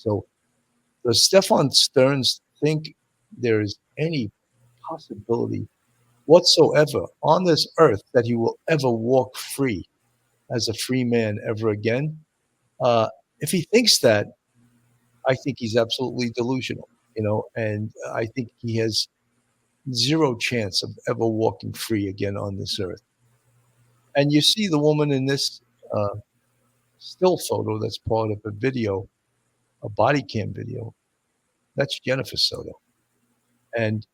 So does Stephan Stearns think there is any possibility whatsoever on this earth that he will ever walk free as a free man ever again? If he thinks that, I think he's absolutely delusional, and I think he has zero chance of ever walking free again on this earth. And you see the woman in this uh, still photo that's part of a video, a body cam video. That's Jennifer Soto. And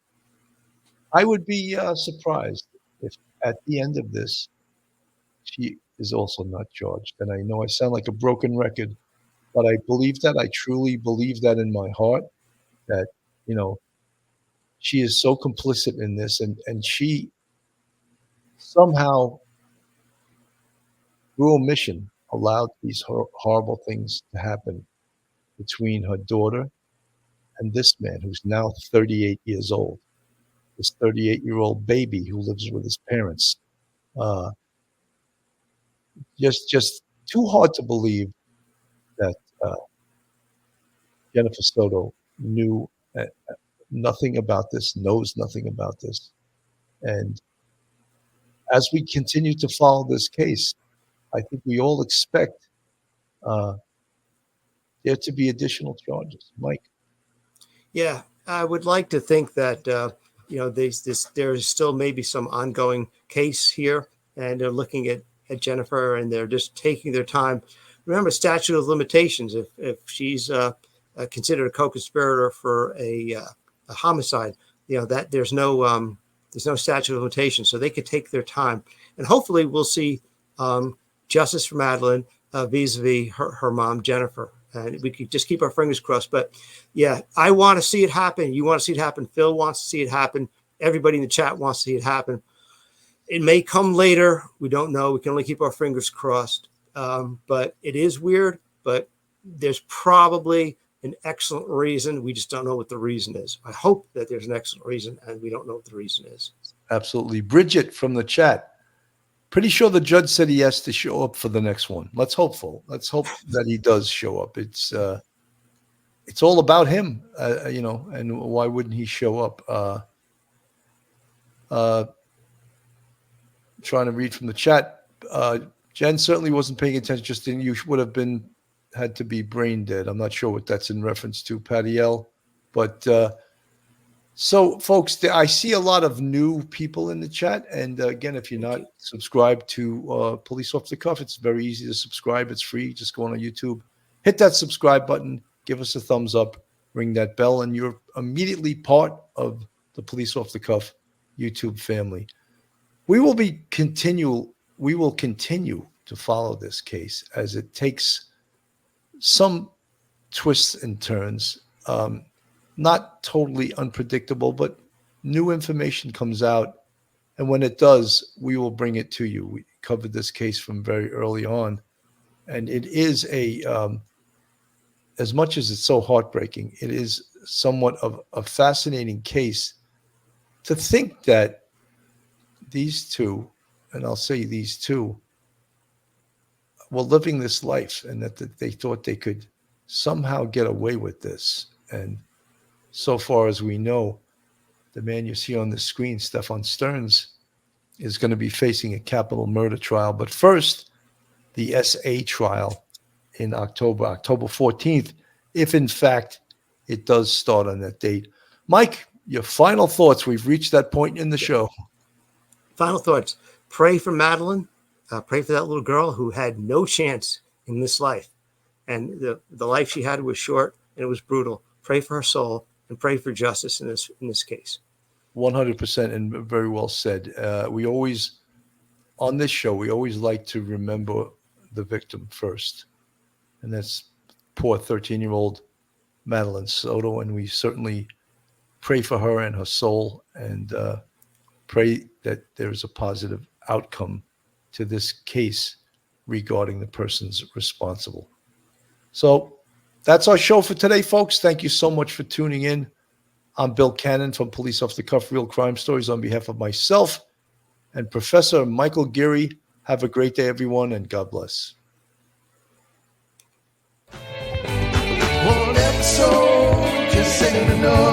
I would be surprised if at the end of this, she is also not charged. And I know I sound like a broken record, but I believe that. I truly believe that in my heart that, you know, she is so complicit in this, and she somehow, through omission, allowed these horrible things to happen between her daughter and this man who's now 38 years old, this 38-year-old baby who lives with his parents. Uh, just too hard to believe that Jennifer Soto knew nothing about this, knows nothing about this. And as we continue to follow this case, I think we all expect uh, there to be additional charges. Mike. Yeah, I would like to think that there's still maybe some ongoing case here, and they're looking at Jennifer, and they're just taking their time. Remember, statute of limitations. If she's considered a co-conspirator for a homicide, that there's no statute of limitations, so they could take their time, and hopefully we'll see justice for Madeline vis-a-vis her mom Jennifer. And we could just keep our fingers crossed. But yeah, I want to see it happen. You want to see it happen. Phil wants to see it happen. Everybody in the chat wants to see it happen. It may come later. We don't know. We can only keep our fingers crossed. But it is weird. But there's probably an excellent reason. We just don't know what the reason is. I hope that there's an excellent reason, and we don't know what the reason is. Absolutely. Bridget from the chat. Pretty sure the judge said he has to show up for the next one. Let's hope that he does show up. It's all about him, and why wouldn't he show up? Trying to read from the chat. Jen certainly wasn't paying attention. Just you would have had to be brain dead. I'm not sure what that's in reference to, Patty L. But so, folks, I see a lot of new people in the chat. And again, if you're not subscribed to Police Off the Cuff, it's very easy to subscribe. It's free. Just go on YouTube, hit that subscribe button, give us a thumbs up, ring that bell, and you're immediately part of the Police Off the Cuff YouTube family. We will continue to follow this case as it takes some twists and turns. Not totally unpredictable, but new information comes out. And when it does, we will bring it to you. We covered this case from very early on. And it is as much as it's so heartbreaking, it is somewhat of a fascinating case to think that these two, and I'll say these two, were living this life and that they thought they could somehow get away with this. And so far as we know, the man you see on the screen, Stephan Stearns, is going to be facing a capital murder trial. But first, the SA trial in October 14th, if in fact it does start on that date. Mike, your final thoughts. We've reached that point in the show. Final thoughts. Pray for Madeline. Pray for that little girl who had no chance in this life. And the life she had was short and it was brutal. Pray for her soul. And pray for justice in this case. 100%, and very well said. We always, on this show, we always like to remember the victim first. And that's poor 13-year-old Madeline Soto. And we certainly pray for her and her soul, and pray that there's a positive outcome to this case regarding the persons responsible. So that's our show for today, folks. Thank you so much for tuning in. I'm Bill Cannon from Police Off the Cuff, Real Crime Stories. On behalf of myself and Professor Michael Geary, have a great day, everyone, and God bless. soul, just singing the note.